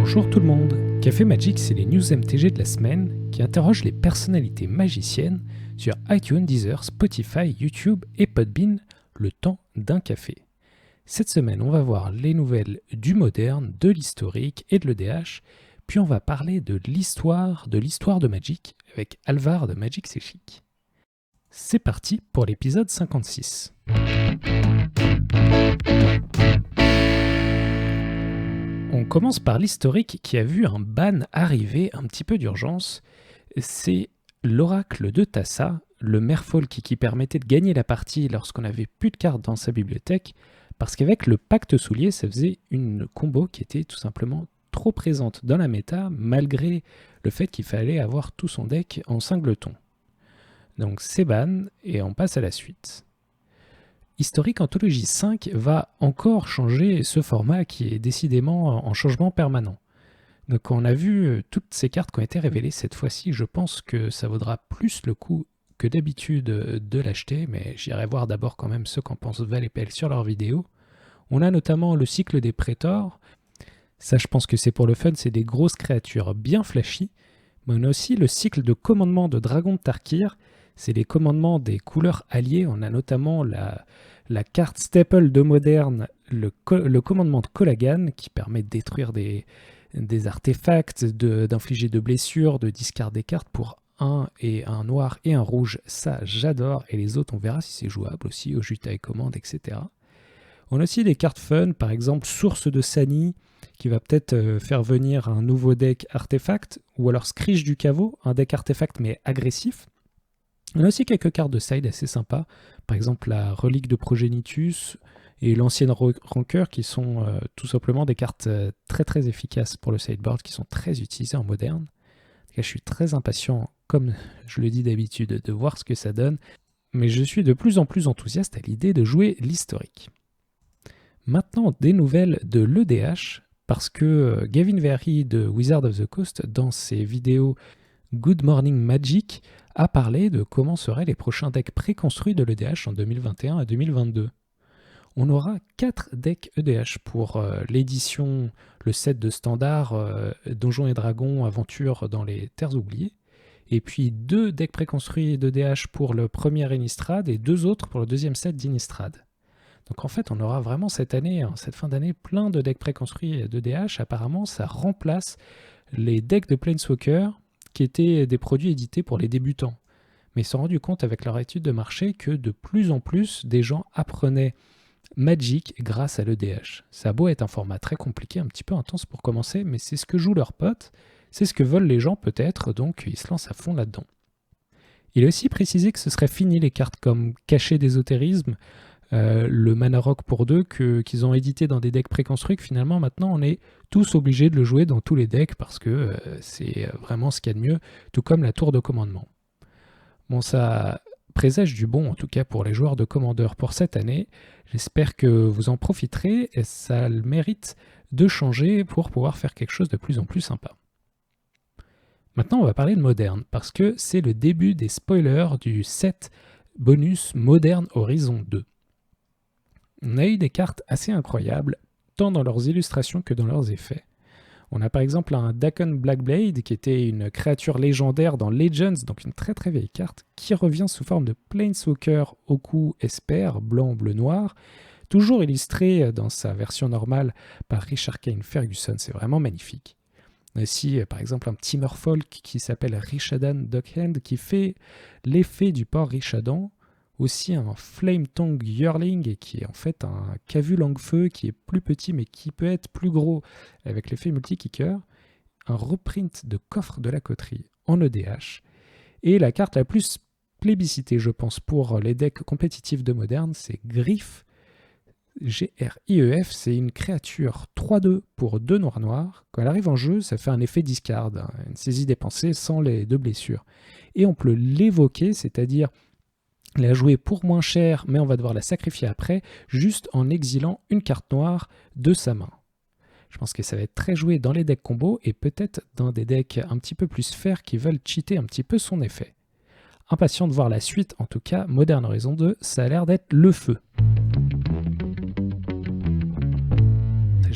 Bonjour tout le monde. Café Magic, c'est les news MTG de la semaine qui interrogent les personnalités magiciennes sur iTunes, Deezer, Spotify, YouTube et Podbean, le temps d'un café. Cette semaine, on va voir les nouvelles du moderne, de l'historique et de l'EDH, puis on va parler de l'histoire de Magic avec Alvar de Magic C'est Chic. C'est parti pour l'épisode 56. On commence par l'historique qui a vu un ban arriver un petit peu d'urgence. C'est l'oracle de Tassa, le merfolk qui permettait de gagner la partie lorsqu'on n'avait plus de cartes dans sa bibliothèque, parce qu'avec le pacte soulier, ça faisait une combo qui était tout simplement trop présente dans la méta, malgré le fait qu'il fallait avoir tout son deck en singleton. Donc c'est ban, et on passe à la suite. Historique Anthologie 5 va encore changer ce format qui est décidément en changement permanent. Donc on a vu toutes ces cartes qui ont été révélées cette fois-ci, je pense que ça vaudra plus le coup que d'habitude de l'acheter, mais j'irai voir d'abord quand même ceux qu'en pensent Val et Pell sur leurs vidéos. On a notamment le cycle des prétors. Ça, je pense que c'est pour le fun, c'est des grosses créatures bien flashy. Mais on a aussi le cycle de commandement de Dragon de Tarkir. C'est les commandements des couleurs alliées. On a notamment la carte staple de Moderne, le commandement de Colagan, qui permet de détruire des artefacts, d'infliger de blessures, de discarder des cartes pour un noir et un rouge. Ça, j'adore. Et les autres, on verra si c'est jouable aussi, au Juta et commande, etc. On a aussi des cartes fun, par exemple Source de Sani, qui va peut-être faire venir un nouveau deck artefact, ou alors Scrish du Caveau, un deck artefact mais agressif. On a aussi quelques cartes de side assez sympas, par exemple la Relique de Progenitus et l'ancienne Rancœur, qui sont tout simplement des cartes très très efficaces pour le sideboard, qui sont très utilisées en moderne. Je suis très impatient, comme je le dis d'habitude, de voir ce que ça donne, mais je suis de plus en plus enthousiaste à l'idée de jouer l'historique. Maintenant, des nouvelles de l'EDH, parce que Gavin Verhey de Wizard of the Coast, dans ses vidéos Good Morning Magic, a parlé de comment seraient les prochains decks préconstruits de l'EDH en 2021 à 2022. On aura 4 decks EDH pour l'édition, le set de standard Donjons et Dragons Aventure dans les Terres oubliées, et puis 2 decks préconstruits d'EDH pour le premier Innistrad et 2 autres pour le deuxième set d'Innistrad. Donc en fait, on aura vraiment cette année, cette fin d'année, plein de decks préconstruits d'EDH. Apparemment, ça remplace les decks de Planeswalker qui étaient des produits édités pour les débutants. Mais ils se sont rendus compte avec leur étude de marché que de plus en plus des gens apprenaient Magic grâce à l'EDH. Ça a beau être un format très compliqué, un petit peu intense pour commencer, mais c'est ce que jouent leurs potes, c'est ce que veulent les gens peut-être, donc ils se lancent à fond là-dedans. Il a aussi précisé que ce serait fini les cartes comme Cachet d'ésotérisme, le Mana Rock pour 2 qu'ils ont édité dans des decks préconstruits, que finalement maintenant on est tous obligés de le jouer dans tous les decks parce que c'est vraiment ce qu'il y a de mieux, tout comme la tour de commandement. Bon, ça présage du bon en tout cas pour les joueurs de commandeur pour cette année. J'espère que vous en profiterez et ça a le mérite de changer pour pouvoir faire quelque chose de plus en plus sympa. Maintenant on va parler de moderne parce que c'est le début des spoilers du set bonus Moderne Horizon 2. On a eu des cartes assez incroyables, tant dans leurs illustrations que dans leurs effets. On a par exemple un Daken Blackblade, qui était une créature légendaire dans Legends, donc une très très vieille carte, qui revient sous forme de Planeswalker Oku Esper, blanc, bleu, noir, toujours illustré dans sa version normale par Richard Kane Ferguson, c'est vraiment magnifique. On a aussi par exemple un petit Merfolk qui s'appelle Rishadan Dockhand, qui fait l'effet du port Rishadan, aussi un Flame Tongue Yearling qui est en fait un Cavu Langfeu qui est plus petit mais qui peut être plus gros avec l'effet multi-kicker, un reprint de Coffre de la Coterie en EDH, et la carte la plus plébiscitée je pense pour les decks compétitifs de Moderne, c'est Griff, Grief, c'est une créature 3-2 pour 2 noirs. Quand elle arrive en jeu, ça fait un effet discard, une saisie dépensée sans les 2 blessures. Et on peut l'évoquer, c'est-à-dire la jouer pour moins cher, mais on va devoir la sacrifier après, juste en exilant une carte noire de sa main. Je pense que ça va être très joué dans les decks combos et peut-être dans des decks un petit peu plus fer qui veulent cheater un petit peu son effet. Impatient de voir la suite, en tout cas, Modern Horizon 2, ça a l'air d'être le feu.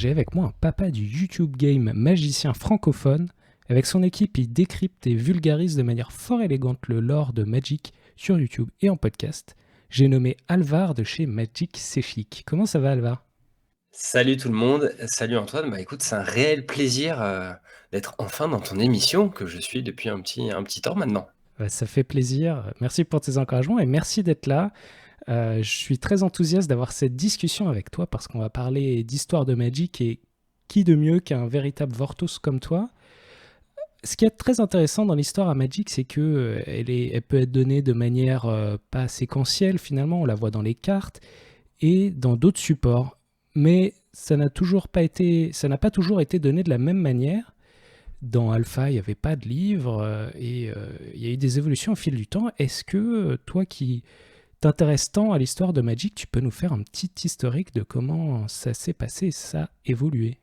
j'ai avec moi un papa du YouTube game magicien francophone. Avec son équipe, il décrypte et vulgarise de manière fort élégante le lore de Magic sur YouTube et en podcast. J'ai nommé Alvar de chez Magic C'est Chic. Comment ça va, Alvar? Salut tout le monde, salut Antoine. Bah écoute, c'est un réel plaisir d'être enfin dans ton émission que je suis depuis un petit temps maintenant. Bah, ça fait plaisir. Merci pour tes encouragements et merci d'être là. Je suis très enthousiaste d'avoir cette discussion avec toi parce qu'on va parler d'histoire de Magic et qui de mieux qu'un véritable Vortos comme toi. Ce qui est très intéressant dans l'histoire à Magic, c'est que elle peut être donnée de manière pas séquentielle finalement, on la voit dans les cartes et dans d'autres supports. Mais ça n'a pas toujours été donné de la même manière. Dans Alpha, il n'y avait pas de livre il y a eu des évolutions au fil du temps. Est-ce que toi qui t'intéresses tant à l'histoire de Magic, tu peux nous faire un petit historique de comment ça s'est passé et ça a évolué?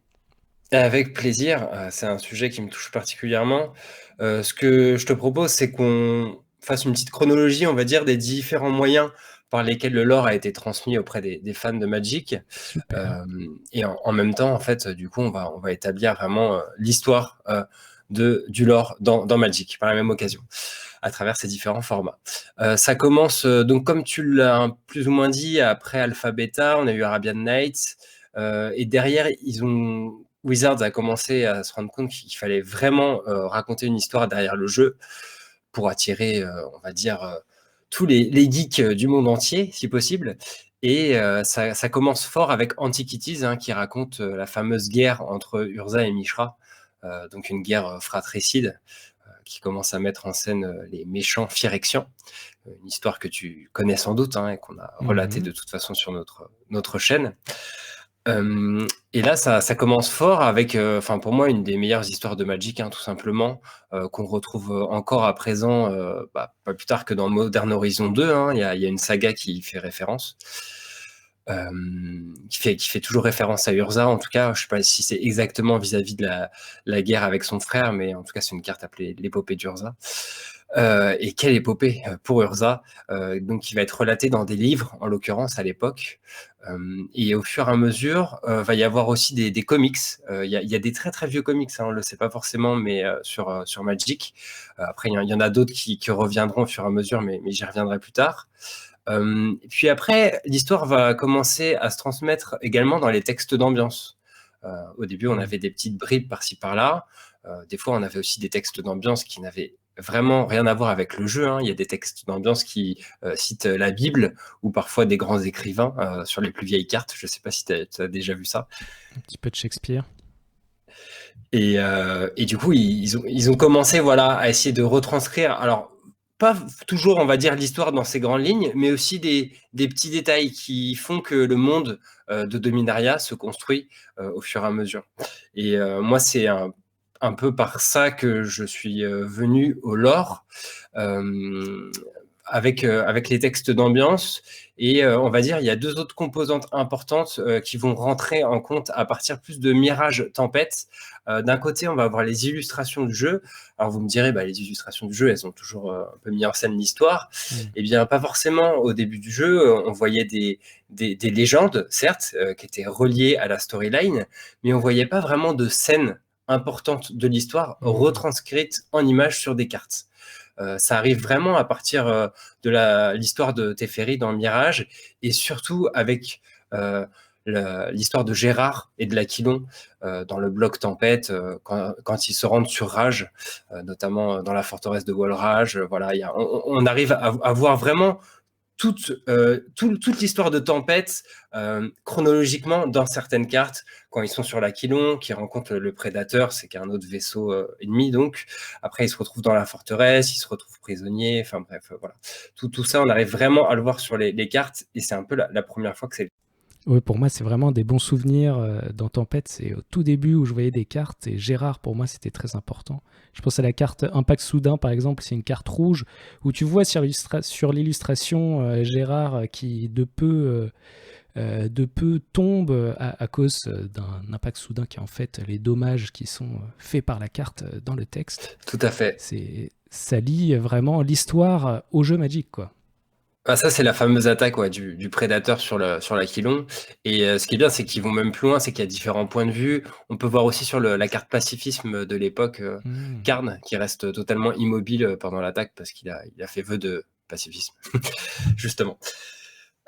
Avec plaisir, c'est un sujet qui me touche particulièrement. Ce que je te propose, c'est qu'on fasse une petite chronologie, on va dire, des différents moyens par lesquels le lore a été transmis auprès des fans de Magic. Super. Et en même temps, en fait, du coup, on va établir vraiment l'histoire du lore dans Magic par la même occasion, à travers ces différents formats. Ça commence, donc comme tu l'as plus ou moins dit, après Alpha Beta, on a eu Arabian Nights, et derrière, Wizards a commencé à se rendre compte qu'il fallait vraiment raconter une histoire derrière le jeu pour attirer, on va dire, tous les geeks du monde entier, si possible. Et ça commence fort avec Antiquities, hein, qui raconte la fameuse guerre entre Urza et Mishra, donc une guerre fratricide qui commence à mettre en scène les méchants Phyrexians, une histoire que tu connais sans doute, hein, et qu'on a relatée Mhm. de toute façon sur notre chaîne. Et là, ça commence fort avec, enfin pour moi, une des meilleures histoires de Magic, hein, tout simplement, qu'on retrouve encore à présent, pas plus tard que dans Modern Horizon 2, hein, il y a une saga qui y fait référence, qui fait toujours référence à Urza. En tout cas, je ne sais pas si c'est exactement vis-à-vis de la guerre avec son frère, mais en tout cas, c'est une carte appelée l'épopée d'Urza. Et quelle épopée pour Urza, donc qui va être relatée dans des livres, en l'occurrence à l'époque. Et au fur et à mesure, va y avoir aussi des comics. Il y a des très très vieux comics, hein, on ne le sait pas forcément, mais sur Magic. Après, il y en a d'autres qui reviendront au fur et à mesure, mais j'y reviendrai plus tard. Et puis après, l'histoire va commencer à se transmettre également dans les textes d'ambiance. Au début, on Mhm. avait des petites bribes par-ci par-là. Des fois, on avait aussi des textes d'ambiance qui n'avaient vraiment rien à voir avec le jeu, hein. Il y a des textes d'ambiance qui citent la Bible ou parfois des grands écrivains sur les plus vieilles cartes. Je ne sais pas si tu as déjà vu ça. Un petit peu de Shakespeare. Et du coup, ils ont commencé, voilà, à essayer de retranscrire, alors pas toujours, on va dire, l'histoire dans ses grandes lignes, mais aussi des petits détails qui font que le monde de Dominaria se construit au fur et à mesure. Et moi, c'est un peu par ça que je suis venu au lore, euh, avec les textes d'ambiance. Et on va dire, il y a deux autres composantes importantes qui vont rentrer en compte à partir plus de Mirage Tempête. D'un côté, on va avoir les illustrations du jeu. Alors vous me direz, les illustrations du jeu, elles ont toujours un peu mis en scène l'histoire. Mhm. Eh bien, pas forcément. Au début du jeu, on voyait des légendes, certes, qui étaient reliées à la storyline, mais on voyait pas vraiment de scènes importantes de l'histoire Mhm. retranscrites en images sur des cartes. Ça arrive vraiment à partir de l'histoire de Teferi dans Mirage, et surtout avec l'histoire de Gérard et de l'Aquilon dans le bloc Tempête, quand ils se rendent sur Rage, notamment dans la forteresse de Walrage. Voilà, on arrive à voir vraiment toute l'histoire de Tempête chronologiquement dans certaines cartes, quand ils sont sur l'Aquilon, qui rencontrent le prédateur, c'est qu'un autre vaisseau ennemi, donc après ils se retrouvent dans la forteresse, ils se retrouvent prisonniers, enfin bref, voilà. Tout ça, on arrive vraiment à le voir sur les cartes, et c'est un peu la première fois que c'est. Oui, pour moi, c'est vraiment des bons souvenirs dans Tempête. C'est au tout début où je voyais des cartes et Gérard, pour moi, c'était très important. Je pense à la carte Impact Soudain, par exemple, c'est une carte rouge où tu vois sur l'illustration Gérard qui de peu tombe à cause d'un impact soudain qui est en fait les dommages qui sont faits par la carte dans le texte. Tout à fait. Ça lie vraiment l'histoire au jeu Magic, quoi. Ah, ça, c'est la fameuse attaque ouais, du prédateur sur l'Aquilon. Et ce qui est bien, c'est qu'ils vont même plus loin, c'est qu'il y a différents points de vue. On peut voir aussi sur la carte pacifisme de l'époque, Hmm. Karn, qui reste totalement immobile pendant l'attaque parce il a fait vœu de pacifisme, justement.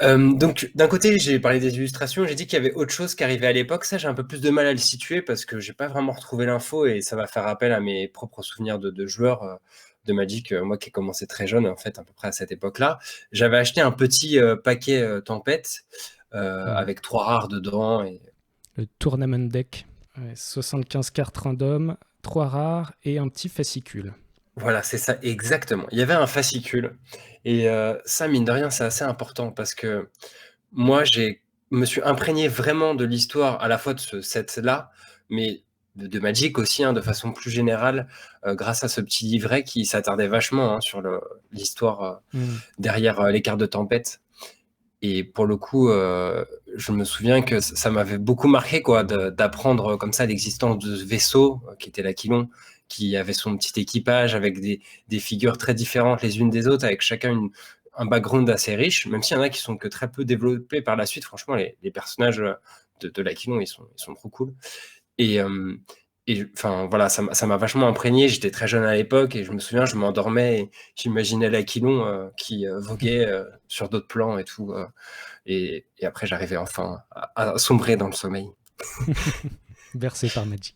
Donc, d'un côté, j'ai parlé des illustrations, j'ai dit qu'il y avait autre chose qui arrivait à l'époque. Ça, j'ai un peu plus de mal à le situer parce que j'ai pas vraiment retrouvé l'info et ça va faire appel à mes propres souvenirs de joueurs de Magic. Moi qui ai commencé très jeune, en fait, à peu près à cette époque-là. J'avais acheté un petit paquet Tempête Hmm. avec 3 rares dedans. Et Le Tournament Deck, ouais, 75 cartes random, 3 rares et un petit fascicule. voilà, c'est ça, exactement. Il y avait un fascicule. Et ça, mine de rien, c'est assez important parce que moi, me suis imprégné vraiment de l'histoire à la fois de ce set-là, mais de Magic aussi, hein, de façon plus générale, grâce à ce petit livret qui s'attardait vachement hein, sur l'histoire Hmm. derrière les cartes de tempête. Et pour le coup, je me souviens que ça m'avait beaucoup marqué quoi, d'apprendre comme ça l'existence de ce vaisseau qui était l'Aquilon, qui avait son petit équipage avec des figures très différentes les unes des autres, avec chacun un background assez riche, même s'il y en a qui sont que très peu développés par la suite. Franchement, les personnages de l'Aquilon, ils sont trop cool. Et, enfin, voilà, ça m'a vachement imprégné. J'étais très jeune à l'époque et je me souviens, je m'endormais et j'imaginais l'Aquilon qui voguait sur d'autres plans et tout. Et après, j'arrivais enfin à sombrer dans le sommeil. Versé par Magic.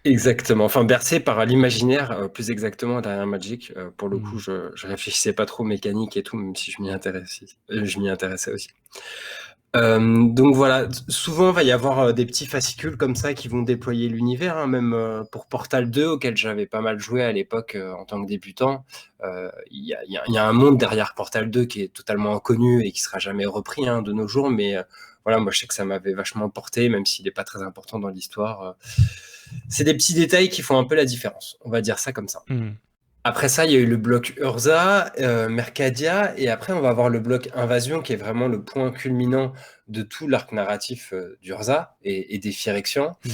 Exactement. Enfin, bercé par l'imaginaire, plus exactement, derrière Magic. Pour le coup, Hmm. je réfléchissais pas trop mécanique et tout, même si je m'y intéressais aussi. Donc voilà, souvent il va y avoir des petits fascicules comme ça qui vont déployer l'univers, hein, même pour Portal 2 auquel j'avais pas mal joué à l'époque en tant que débutant. Il y a un monde derrière Portal 2 qui est totalement inconnu et qui sera jamais repris hein, de nos jours, mais voilà, moi je sais que ça m'avait vachement porté, même s'il n'est pas très important dans l'histoire. C'est des petits détails qui font un peu la différence, on va dire ça comme ça. Hmm. Après ça, il y a eu le bloc Urza, Mercadia, et après on va avoir le bloc Invasion, qui est vraiment le point culminant de tout l'arc narratif d'Urza et des Phyrexians. Hmm.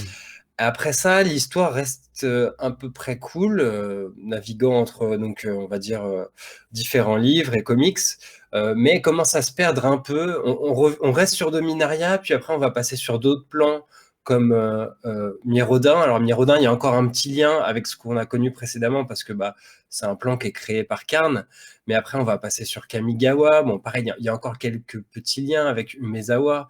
Après ça, l'histoire reste à peu près cool, naviguant entre, donc, on va dire, différents livres et comics, mais commence à se perdre un peu. On reste sur Dominaria, puis après on va passer sur d'autres plans, comme Mirodin. Alors Mirodin, il y a encore un petit lien avec ce qu'on a connu précédemment, parce que bah, c'est un plan qui est créé par Karn, mais après on va passer sur Kamigawa. Bon, pareil, il y a encore quelques petits liens avec Umezawa,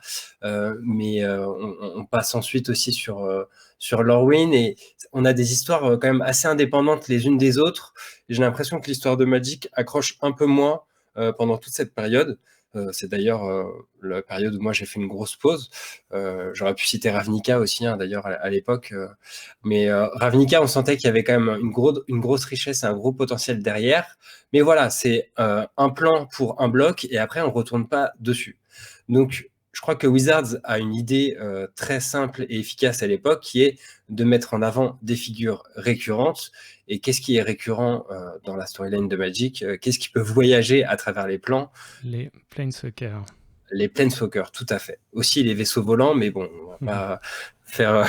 mais on passe ensuite aussi sur Lorwyn et on a des histoires quand même assez indépendantes les unes des autres. Et j'ai l'impression que l'histoire de Magic accroche un peu moins pendant toute cette période. C'est d'ailleurs la période où moi j'ai fait une grosse pause. J'aurais pu citer Ravnica aussi, hein, d'ailleurs, à l'époque. Mais Ravnica, on sentait qu'il y avait quand même une grosse richesse et un gros potentiel derrière. Mais voilà, c'est un plan pour un bloc et après, on ne retourne pas dessus. Donc, je crois que Wizards a une idée très simple et efficace à l'époque qui est de mettre en avant des figures récurrentes. Et qu'est-ce qui est récurrent dans la storyline de Magic? Qu'est-ce qui peut voyager à travers les plans? Les Planeswalkers. Les Planeswalkers, tout à fait. Aussi les vaisseaux volants, mais bon, on va Mhm. pas faire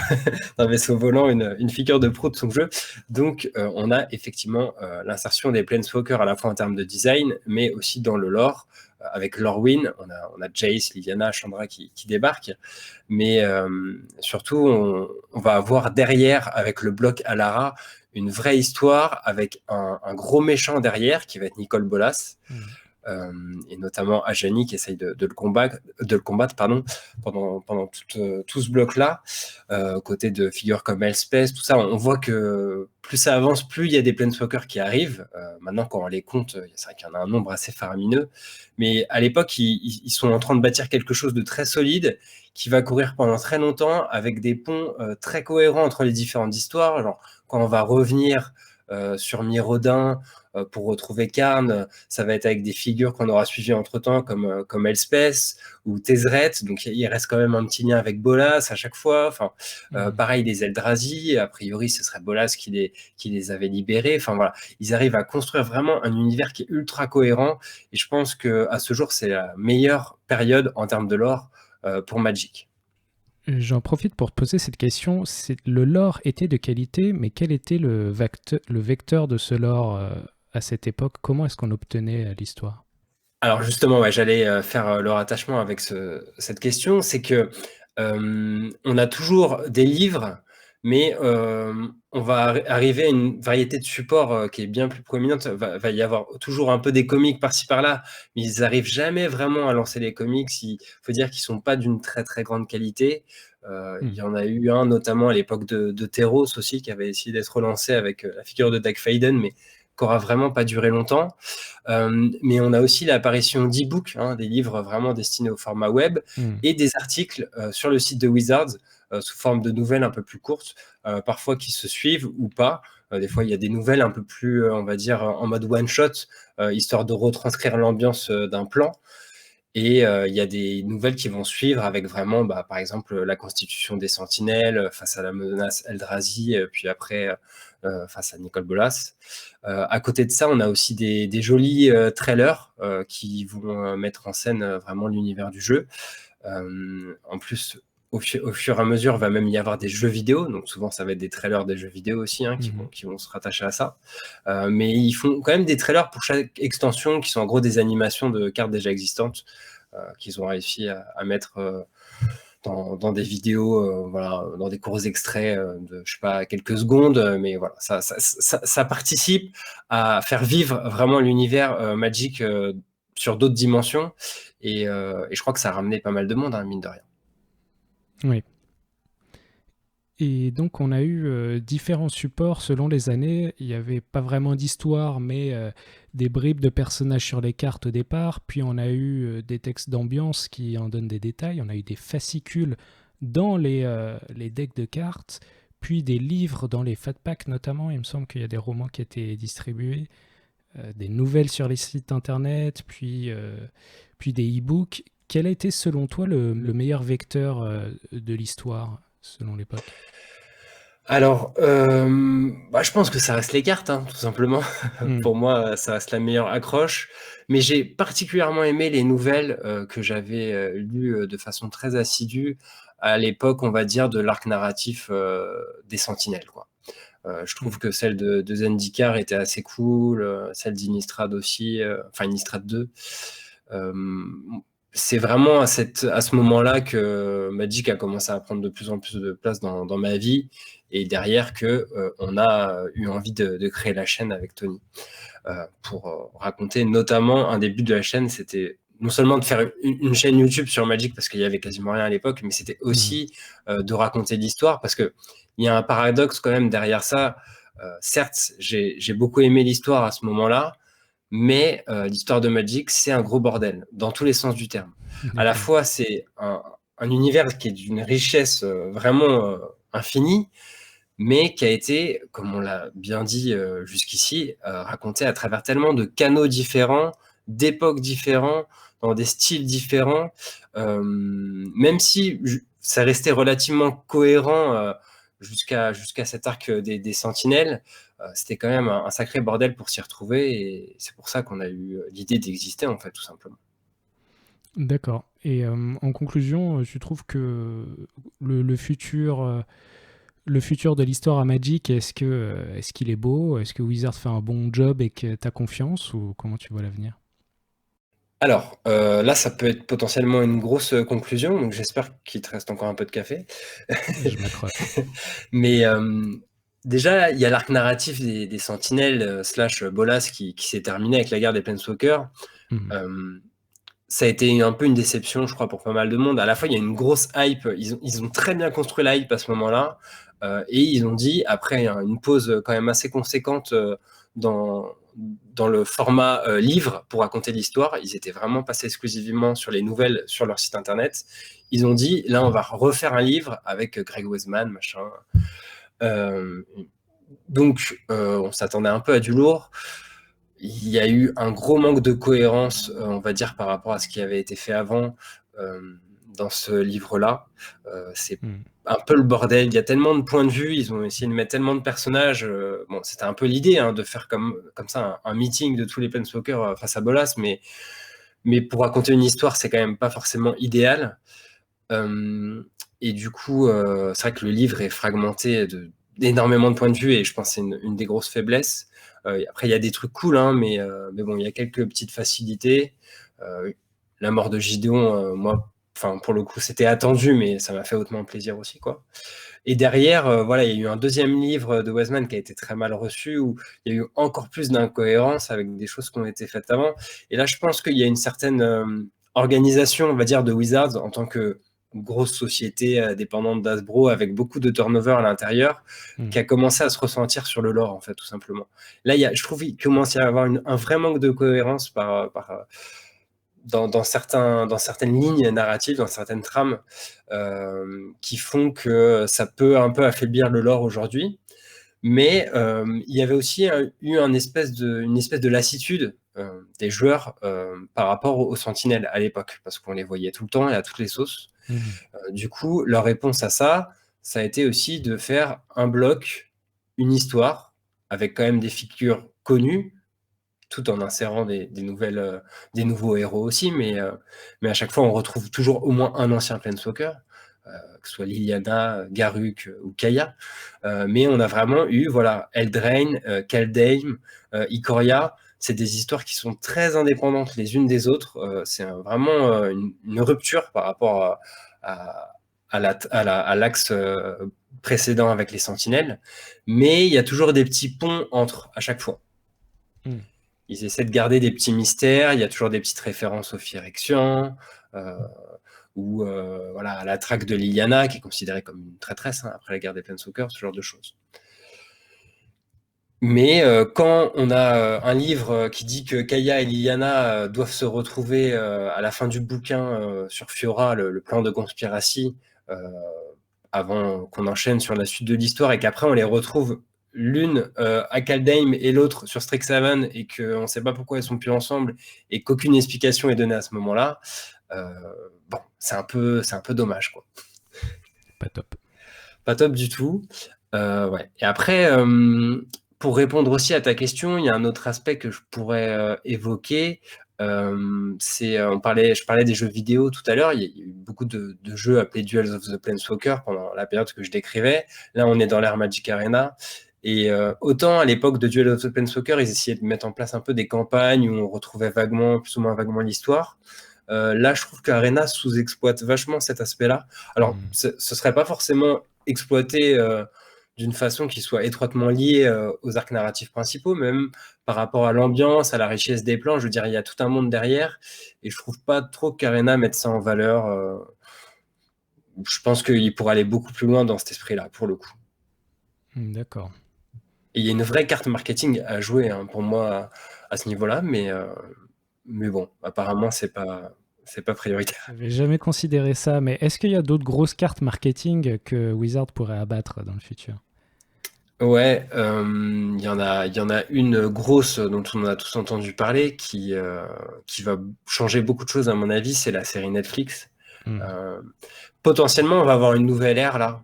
d'un vaisseau volant une figure de pro de son jeu. Donc, on a effectivement l'insertion des Planeswalkers à la fois en termes de design, mais aussi dans le lore. Avec Lorwyn, on a Jace, Liliana, Chandra qui débarquent. Mais surtout, on va avoir derrière, avec le bloc Alara, une vraie histoire avec un gros méchant derrière qui va être Nicole Bolas. Mhm. Et notamment Ajani qui essaye de le combattre pardon, pendant tout ce bloc-là, côté de figures comme Elspeth, tout ça, on voit que plus ça avance, plus il y a des Planeswalkers qui arrivent. Maintenant, quand on les compte, c'est vrai qu'il y en a un nombre assez faramineux, mais à l'époque, ils sont en train de bâtir quelque chose de très solide qui va courir pendant très longtemps avec des ponts très cohérents entre les différentes histoires. Genre, quand on va revenir sur Mirodin pour retrouver Karn, ça va être avec des figures qu'on aura suivies entre-temps, comme Elspeth ou Tezzeret. Donc, il reste quand même un petit lien avec Bolas à chaque fois. Enfin, Mhm. pareil, les Eldrazi, a priori, ce serait Bolas qui les avait libérés. Enfin, voilà, ils arrivent à construire vraiment un univers qui est ultra cohérent. Et je pense qu'à ce jour, c'est la meilleure période en termes de lore pour Magic. J'en profite pour te poser cette question. Le lore était de qualité, mais quel était le vecteur de ce lore à cette époque? Comment est-ce qu'on obtenait l'histoire? Alors justement, ouais, j'allais faire le rattachement avec cette question, c'est que on a toujours des livres, mais on va arriver à une variété de supports qui est bien plus proéminente. Va y avoir toujours un peu des comics par-ci par-là, mais ils n'arrivent jamais vraiment à lancer les comics. Il faut dire qu'ils sont pas d'une très très grande qualité. Il Hmm. y en a eu un notamment à l'époque de Theros aussi qui avait essayé d'être relancé avec la figure de Doug Faden, mais qui aura vraiment pas duré longtemps. Mais on a aussi l'apparition d'e-books, hein, des livres vraiment destinés au format web, Hmm. et des articles sur le site de Wizards sous forme de nouvelles un peu plus courtes, parfois qui se suivent ou pas. Des fois, il y a des nouvelles un peu plus, on va dire, en mode one-shot, histoire de retranscrire l'ambiance d'un plan. Et il y a des nouvelles qui vont suivre avec vraiment, bah, par exemple, la constitution des Sentinelles face à la menace Eldrazi, puis après face à Nicol Bolas. À côté de ça, on a aussi des jolis trailers qui vont mettre en scène vraiment l'univers du jeu. En plus, au fur et à mesure, va même y avoir des jeux vidéo. Donc souvent, ça va être des trailers des jeux vidéo aussi hein, Mhm. qui vont se rattacher à ça. Mais ils font quand même des trailers pour chaque extension qui sont en gros des animations de cartes déjà existantes qu'ils ont réussi à mettre dans des vidéos, voilà, dans des courts extraits de, je sais pas, quelques secondes. Mais voilà, ça participe à faire vivre vraiment l'univers Magic sur d'autres dimensions. Et je crois que ça a ramené pas mal de monde, hein, mine de rien. Oui. Et donc on a eu différents supports selon les années. Il n'y avait pas vraiment d'histoire, mais des bribes de personnages sur les cartes au départ. Puis on a eu des textes d'ambiance qui en donnent des détails. On a eu des fascicules dans les decks de cartes. Puis des livres dans les fat packs notamment. Il me semble qu'il y a des romans qui étaient distribués. Des nouvelles sur les sites internet. Puis des e-books. Quel a été selon toi le meilleur vecteur de l'histoire selon l'époque? Alors, bah, je pense que ça reste les cartes, hein, tout simplement. Hmm. Pour moi, ça reste la meilleure accroche. Mais j'ai particulièrement aimé les nouvelles que j'avais lues de façon très assidue à l'époque, on va dire, de l'arc narratif des Sentinelles, quoi. Je trouve Hmm. que celle de Zendikar était assez cool, celle d'Innistrad aussi, enfin Innistrad 2. Euh, c'est vraiment à ce moment-là que Magic a commencé à prendre de plus en plus de place dans ma vie et derrière que on a eu envie de créer la chaîne avec Tony pour raconter notamment un des buts de la chaîne, c'était non seulement de faire une chaîne YouTube sur Magic parce qu'il y avait quasiment rien à l'époque, mais c'était Mhm. aussi de raconter l'histoire parce que il y a un paradoxe quand même derrière ça. Certes, j'ai beaucoup aimé l'histoire à ce moment-là, mais l'histoire de Magic, c'est un gros bordel, dans tous les sens du terme. À la D'accord. fois, c'est un univers qui est d'une richesse vraiment infinie, mais qui a été, comme on l'a bien dit jusqu'ici, raconté à travers tellement de canaux différents, d'époques différents, dans des styles différents, même si ça restait relativement cohérent jusqu'à cet arc des Sentinelles, c'était quand même un sacré bordel pour s'y retrouver, et c'est pour ça qu'on a eu l'idée d'exister, en fait, tout simplement. D'accord. Et en conclusion, tu trouves que le le futur de l'histoire à Magic, est-ce qu'il est beau? Est-ce que Wizard fait un bon job et que tu as confiance? Ou comment tu vois l'avenir? Alors, là, ça peut être potentiellement une grosse conclusion, donc j'espère qu'il te reste encore un peu de café. Je m'accroche. Mais déjà, il y a l'arc narratif des Sentinelles slash Bolas qui s'est terminé avec la guerre des Planeswalkers. Mhm. Euh, Ça a été un peu une déception, je crois, pour pas mal de monde. À la fois, il y a une grosse hype. Ils ont très bien construit la hype à ce moment-là. Et ils ont dit, après une pause quand même assez conséquente dans, dans le format livre pour raconter l'histoire, ils étaient vraiment passés exclusivement sur les nouvelles sur leur site internet. Ils ont dit, là, on va refaire un livre avec Greg Weisman, machin. Euh, donc, on s'attendait un peu à du lourd. Il y a eu un gros manque de cohérence, on va dire, par rapport à ce qui avait été fait avant euh, dans ce livre-là. C'est Mhm. un peu le bordel. Il y a tellement de points de vue, ils ont essayé de mettre tellement de personnages. Bon, c'était un peu l'idée hein, de faire comme ça un meeting de tous les Planeswalkers face à Bolas, mais pour raconter une histoire, c'est quand même pas forcément idéal. Euh, et du coup, c'est vrai que le livre est fragmenté d'énormément de points de vue et je pense que c'est une des grosses faiblesses. Après, il y a des trucs cool, hein, mais bon, il y a quelques petites facilités. La mort de Gideon, moi, enfin pour le coup, c'était attendu, mais ça m'a fait hautement plaisir aussi, quoi. Et derrière, voilà, il y a eu un deuxième livre de Wiseman qui a été très mal reçu, où il y a eu encore plus d'incohérences avec des choses qui ont été faites avant. Et là, je pense qu'il y a une certaine organisation, on va dire, de Wizards en tant que grosse société dépendante d'Hasbro, avec beaucoup de turnover à l'intérieur, qui a commencé à se ressentir sur le lore, en fait, tout simplement. Là, je trouve qu'il commence à y avoir un vrai manque de cohérence dans certaines lignes narratives, dans certaines trames, qui font que ça peut un peu affaiblir le lore aujourd'hui. Mais il y avait aussi eu une espèce de lassitude des joueurs par rapport aux sentinelles à l'époque, parce qu'on les voyait tout le temps et à toutes les sauces. Du coup, leur réponse à ça, ça a été aussi de faire un bloc, une histoire, avec quand même des figures connues, tout en insérant des nouveaux héros aussi, mais à chaque fois, on retrouve toujours au moins un ancien Planeswalker, que ce soit Liliana, Garruk ou Kaya. Mais on a vraiment eu, voilà, Eldraine, Kaldheim, Ikoria. C'est des histoires qui sont très indépendantes les unes des autres. C'est vraiment une rupture par rapport à l'axe précédent avec les Sentinelles. Mais il y a toujours des petits ponts entre à chaque fois. Ils essaient de garder des petits mystères. Il y a toujours des petites références au Phyrexian, ou voilà, à la traque de Liliana, qui est considérée comme une traîtresse après la guerre des Planeswalkers, ce genre de choses. Mais quand on a un livre qui dit que Kaya et Liliana doivent se retrouver à la fin du bouquin sur Fiora, le plan de conspiratie, avant qu'on enchaîne sur la suite de l'histoire, et qu'après on les retrouve l'une à Kaldheim et l'autre sur Strixhaven, et qu'on ne sait pas pourquoi elles sont plus ensemble, et qu'aucune explication est donnée à ce moment-là, bon, c'est un peu dommage, quoi. Pas top. Pas top du tout. Ouais. Et après, pour répondre aussi à ta question, il y a un autre aspect que je pourrais évoquer. Je parlais des jeux vidéo tout à l'heure. Il y a eu beaucoup de jeux appelés Duels of the Planeswalker pendant la période que je décrivais. Là, on est dans l'ère Magic Arena. Et autant à l'époque de Duel of the Planeswalker, ils essayaient de mettre en place un peu des campagnes où on retrouvait plus ou moins vaguement l'histoire. Là, je trouve qu'Arena sous-exploite vachement cet aspect-là. Alors, ce serait pas forcément exploité d'une façon qui soit étroitement liée aux arcs narratifs principaux, même par rapport à l'ambiance, à la richesse des plans. Je veux dire, il y a tout un monde derrière, et je trouve pas trop qu'Arena mette ça en valeur. Je pense qu'il pourrait aller beaucoup plus loin dans cet esprit-là, pour le coup. D'accord. Et il y a une vraie carte marketing à jouer pour moi à ce niveau-là, mais bon, apparemment, c'est pas prioritaire. J'avais jamais considéré ça, mais est-ce qu'il y a d'autres grosses cartes marketing que Wizard pourrait abattre dans le futur? Ouais, il y en a une grosse dont on a tous entendu parler qui va changer beaucoup de choses à mon avis, c'est la série Netflix. Potentiellement, on va avoir une nouvelle ère là.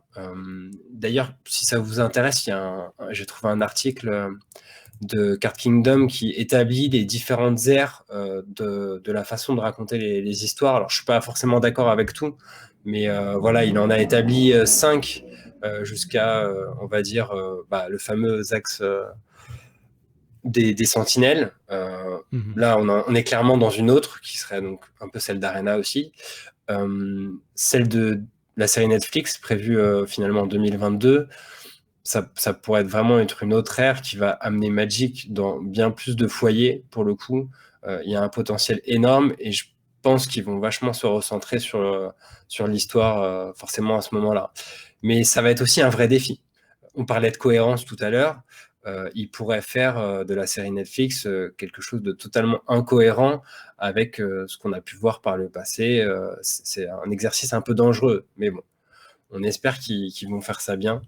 D'ailleurs, si ça vous intéresse, j'ai trouvé un article de Card Kingdom qui établit les différentes ères de la façon de raconter les histoires. Alors, je suis pas forcément d'accord avec tout, mais voilà, il en a établi 5 jusqu'à, on va dire, le fameux axe des sentinelles. Là, on est clairement dans une autre, qui serait donc un peu celle d'Arena aussi. Celle de la série Netflix, prévue finalement en 2022, ça pourrait vraiment être une autre ère qui va amener Magic dans bien plus de foyers, pour le coup. Il y a un potentiel énorme, et je pense qu'ils vont vachement se recentrer sur l'histoire, forcément à ce moment-là. Mais ça va être aussi un vrai défi. On parlait de cohérence tout à l'heure. Ils pourraient faire de la série Netflix quelque chose de totalement incohérent avec ce qu'on a pu voir par le passé. C'est un exercice un peu dangereux, mais bon, on espère qu'ils vont faire ça bien.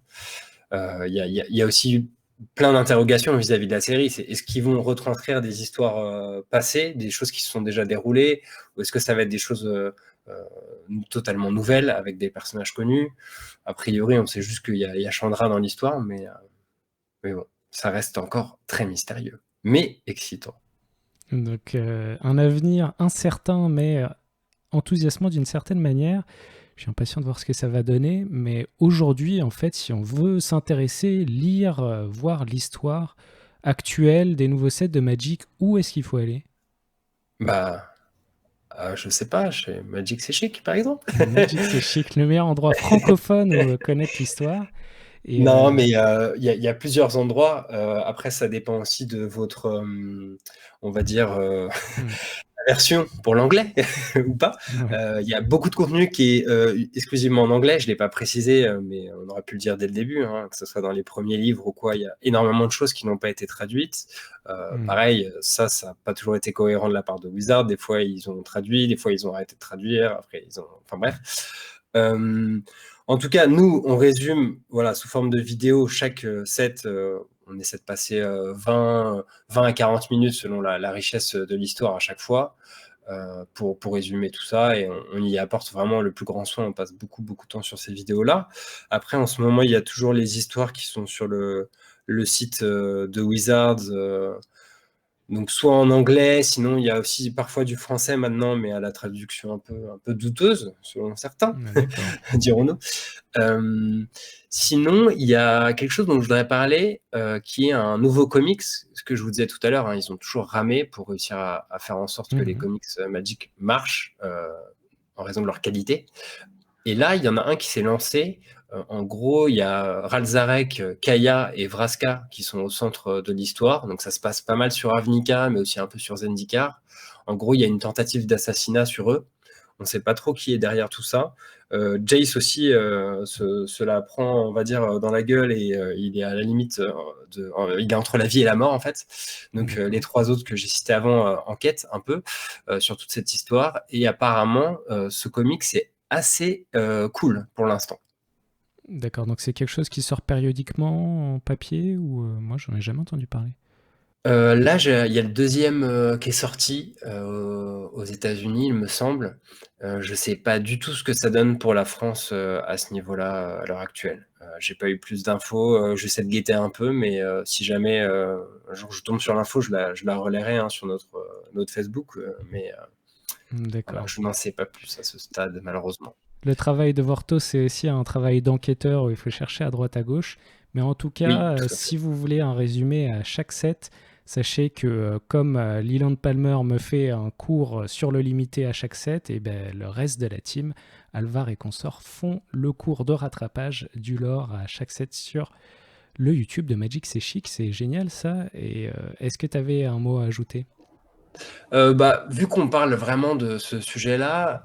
Il y a aussi plein d'interrogations vis-à-vis de la série. Est-ce qu'ils vont retranscrire des histoires passées, des choses qui se sont déjà déroulées, ou est-ce que ça va être des choses totalement nouvelles avec des personnages connus? A priori, on sait juste qu'il y a Chandra dans l'histoire, mais bon, ça reste encore très mystérieux, mais excitant. Donc, un avenir incertain, mais enthousiasmant d'une certaine manière. Je suis impatient de voir ce que ça va donner, mais aujourd'hui, en fait, si on veut s'intéresser, lire, voir l'histoire actuelle des nouveaux sets de Magic, où est-ce qu'il faut aller? Bah, Je sais pas, chez Magic C'est Chic, par exemple. Magic, c'est chic, le meilleur endroit francophone où connaître l'histoire. Et Non, mais il y a plusieurs endroits. Après, ça dépend aussi de votre, on va dire, hmm, version pour l'anglais ou pas. ouais, Il y a beaucoup de contenu qui est exclusivement en anglais. Je ne l'ai pas précisé, mais on aurait pu le dire dès le début, hein, que ce soit dans les premiers livres ou quoi. Il y a énormément de choses qui n'ont pas été traduites. hmm, Pareil, ça n'a pas toujours été cohérent de la part de Wizard. Des fois, ils ont traduit, des fois, ils ont arrêté de traduire. Après, ils ont. Enfin bref. En tout cas, nous, on résume voilà, sous forme de vidéo chaque set. On essaie de passer 20 à 40 minutes selon la richesse de l'histoire à chaque fois pour résumer tout ça. Et on y apporte vraiment le plus grand soin. On passe beaucoup, beaucoup de temps sur ces vidéos-là. Après, en ce moment, il y a toujours les histoires qui sont sur le site de Wizards. Donc soit en anglais, sinon il y a aussi parfois du français maintenant, mais à la traduction un peu douteuse, selon certains, ah, d'accord. dirons-nous. Sinon, il y a quelque chose dont je voudrais parler, qui est un nouveau comics. Ce que je vous disais tout à l'heure, hein, ils ont toujours ramé pour réussir à faire en sorte que les Mhm. comics Magic marchent en raison de leur qualité. Et là, il y en a un qui s'est lancé. En gros, il y a Ralzarek, Kaya et Vraska qui sont au centre de l'histoire. Donc ça se passe pas mal sur Ravnica, mais aussi un peu sur Zendikar. En gros, il y a une tentative d'assassinat sur eux. On ne sait pas trop qui est derrière tout ça. Jace aussi se la prend, on va dire, dans la gueule et il est à la limite, il est entre la vie et la mort en fait. Donc les D'accord. trois autres que j'ai cités avant enquêtent un peu sur toute cette histoire. Et apparemment, ce comic c'est assez cool pour l'instant. D'accord, donc c'est quelque chose qui sort périodiquement en papier ou moi j'en ai jamais entendu parler. Là, il y a le deuxième qui est sorti aux États-Unis, il me semble. Je sais pas du tout ce que ça donne pour la France à ce niveau-là à l'heure actuelle. J'ai pas eu plus d'infos. J'essaie de guetter un peu, mais si jamais un jour je tombe sur l'info, je la relayerai hein, sur notre Facebook. Mais voilà, D'accord. je n'en sais pas plus à ce stade, malheureusement. Le travail de Vorto, c'est aussi un travail d'enquêteur où il faut chercher à droite à gauche. Mais en tout Oui, cas, tout à fait. si vous voulez un résumé à chaque set, sachez que comme Leland Palmer me fait un cours sur le limité à chaque set, et ben, le reste de la team, Alvar et consorts, font le cours de rattrapage du lore à chaque set sur le YouTube de Magic C'est Chic. C'est génial ça. Et est-ce que tu avais un mot à ajouter? Bah, vu qu'on parle vraiment de ce sujet-là,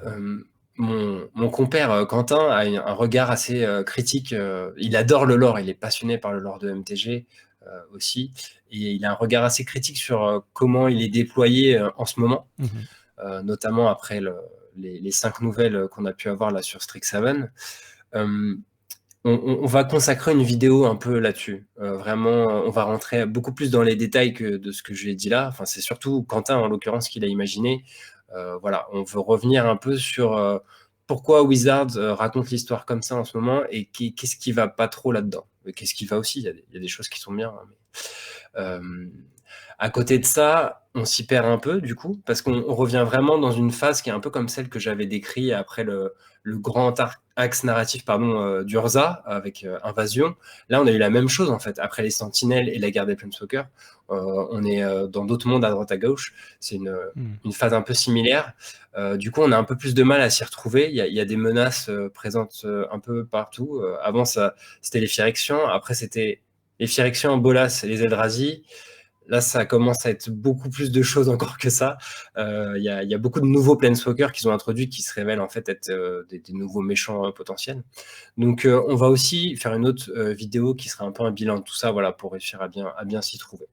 mon compère Quentin a un regard assez critique. Il adore le lore, il est passionné par le lore de MTG aussi, et il a un regard assez critique sur comment il est déployé en ce moment, Mhm. notamment après les 5 nouvelles qu'on a pu avoir là sur Strixhaven. Euh, on va consacrer une vidéo un peu là-dessus. Vraiment, on va rentrer beaucoup plus dans les détails que de ce que je lui ai dit là. Enfin, c'est surtout Quentin, en l'occurrence, qui l'a imaginé. Voilà, on veut revenir un peu sur pourquoi Wizards raconte l'histoire comme ça en ce moment et qu'est-ce qui va pas trop là-dedans. Qu'est-ce qui va aussi, il y a des choses qui sont bien. Hein, euh, à côté de ça, on s'y perd un peu du coup, parce qu'on revient vraiment dans une phase qui est un peu comme celle que j'avais décrite après le grand axe narratif pardon, d'Urza avec Invasion. Là, on a eu la même chose en fait. Après les Sentinelles et la guerre des Planeswalkers, on est dans d'autres mondes à droite à gauche. C'est Mhm. une phase un peu similaire. Du coup, on a un peu plus de mal à s'y retrouver. Il y a des menaces présentes un peu partout. Avant, c'était les Phyrexians. Après, c'était les Phyrexians, Bolas et les Eldrazi. Là, ça commence à être beaucoup plus de choses encore que ça. Il y a beaucoup de nouveaux Planeswalkers qu'ils ont introduits qui se révèlent en fait être des nouveaux méchants potentiels. Donc, on va aussi faire une autre vidéo qui sera un peu un bilan de tout ça, voilà, pour réussir à bien s'y trouver.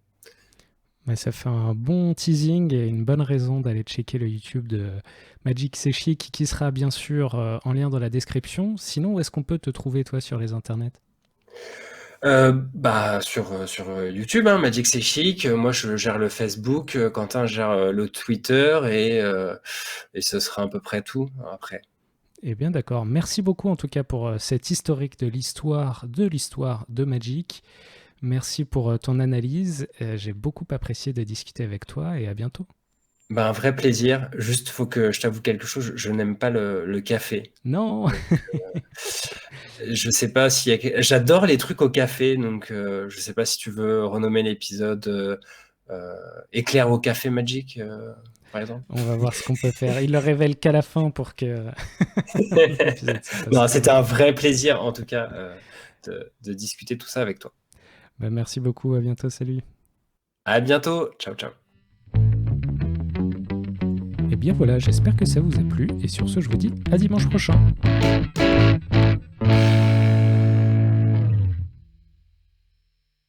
Ouais, ça fait un bon teasing et une bonne raison d'aller checker le YouTube de Magic C'est Chic qui sera bien sûr en lien dans la description. Sinon, où est-ce qu'on peut te trouver toi sur les internets? Bah, sur YouTube, hein, Magic c'est chic. Moi, je gère le Facebook. Quentin gère le Twitter et ce sera à peu près tout après. Eh bien d'accord. Merci beaucoup en tout cas pour cet historique de l'histoire de Magic. Merci pour ton analyse. J'ai beaucoup apprécié de discuter avec toi et à bientôt. Bah, un vrai plaisir. Juste, faut que je t'avoue quelque chose. Je n'aime pas le café. Non. Donc, je sais pas s'il y a. J'adore les trucs au café, donc je sais pas si tu veux renommer l'épisode Éclair au café Magic. par exemple. On va voir ce qu'on peut faire. Il le révèle qu'à la fin pour que l'épisode se passe. Non, c'était un vrai plaisir, en tout cas, de discuter tout ça avec toi. Bah, merci beaucoup, à bientôt, salut. À bientôt, ciao, ciao. Et bien voilà, j'espère que ça vous a plu, et sur ce, je vous dis à dimanche prochain.